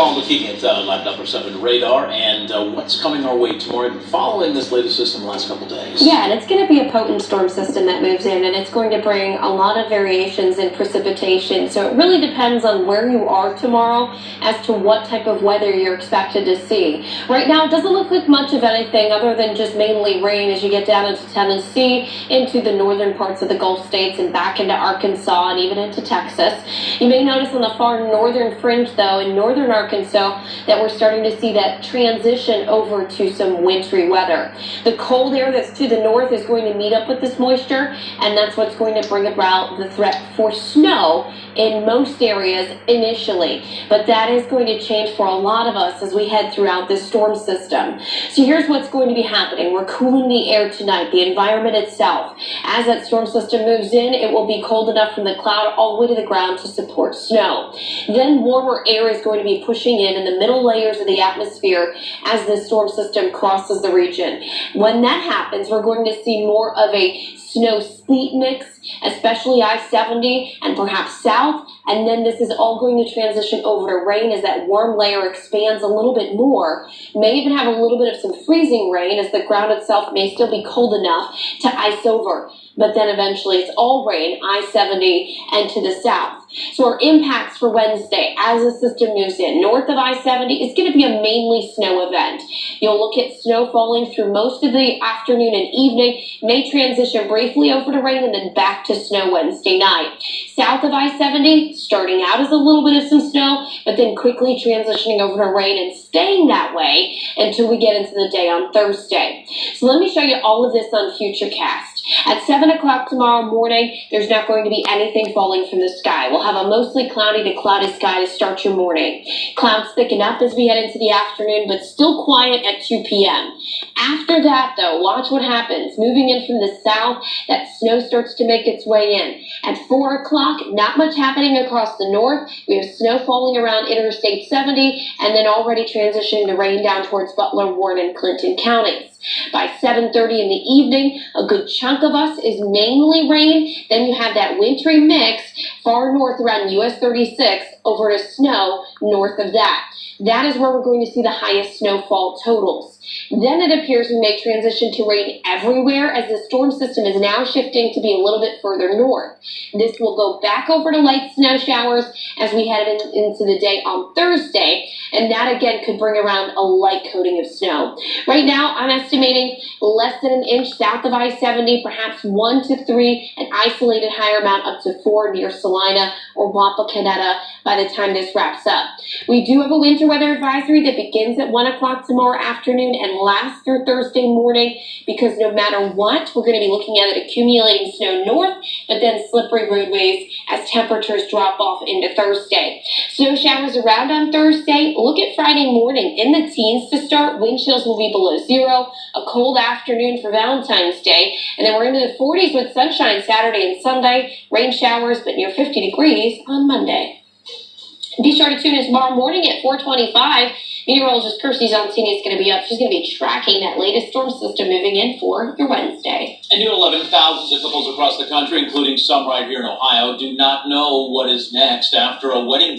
Carl looking at live number 7 radar and what's coming our way tomorrow following this latest system the last couple days. Yeah, and it's going to be a potent storm system that moves in, and it's going to bring a lot of variations in precipitation. So it really depends on where you are tomorrow as to what type of weather you're expected to see. Right now, it doesn't look like much of anything other than just mainly rain as you get down into Tennessee, into the northern parts of the Gulf states, and back into Arkansas and even into Texas. You may notice on the far northern fringe, though, in northern Arkansas, that we're starting to see that transition over to some wintry weather. The cold air that's to the north is going to meet up with this moisture, and that's what's going to bring about the threat for snow in most areas initially. But that is going to change for a lot of us as we head throughout this storm system. So here's what's going to be happening. We're cooling the air tonight, the environment itself. As that storm system moves in, it will be cold enough from the cloud all the way to the ground to support snow. Then warmer air is going to be pushing in the middle layers of the atmosphere as this storm system crosses the region. When that happens, we're going to see more of a snow-sleet mix, especially I-70 and perhaps south, and then this is all going to transition over to rain as that warm layer expands a little bit more. May even have a little bit of some freezing rain as the ground itself may still be cold enough to ice over. But then eventually it's all rain, I-70 and to the south. So our impacts for Wednesday as the system moves in north of I-70 is going to be a mainly snow event. You'll look at snow falling through most of the afternoon and evening, may transition briefly over to rain and then back to snow Wednesday night. South of I-70, starting out as a little bit of some snow, but then quickly transitioning over to rain and staying that way until we get into the day on Thursday. So let me show you all of this on Futurecast. At 7 o'clock tomorrow morning, there's not going to be anything falling from the sky. We'll have a mostly cloudy to cloudy sky to start your morning. Clouds thicken up as we head into the afternoon, but still quiet at 2 p.m. After that, though, watch what happens. Moving in from the south, that snow starts to make its way in. At 4 o'clock, not much happening across the north. We have snow falling around Interstate 70, and then already transitioning to rain down towards Butler, Warren, and Clinton counties. By 7:30 in the evening, a good chunk of us is mainly rain. Then you have that wintry mix far north around US 36 over to snow north of that. That is where we're going to see the highest snowfall totals. Then it appears we may transition to rain everywhere as the storm system is now shifting to be a little bit further north. This will go back over to light snow showers as we head into the day on Thursday, and that again could bring around a light coating of snow. Right now, I'm estimating less than an inch south of I-70, perhaps 1 to 3, an isolated higher amount up to 4 near Salina or Wapakoneta by the time this wraps up. We do have a winter weather advisory that begins at 1 o'clock tomorrow afternoon and lasts through Thursday morning, because no matter what, we're going to be looking at it accumulating snow north, but then slippery roadways as temperatures drop off into Thursday. Snow showers around on Thursday. Look at Friday morning in the teens to start. Wind chills will be below 0. A cold afternoon for Valentine's Day, and then we're into the 40s with sunshine Saturday and Sunday. Rain showers, but near 50 degrees on Monday. Be sure to tune in tomorrow morning at 4:25. Meteorologist Kirsty Zontini is going to be up. She's going to be tracking that latest storm system moving in for your Wednesday. And near 11,000 of couples across the country, including some right here in Ohio, do not know what is next after a wedding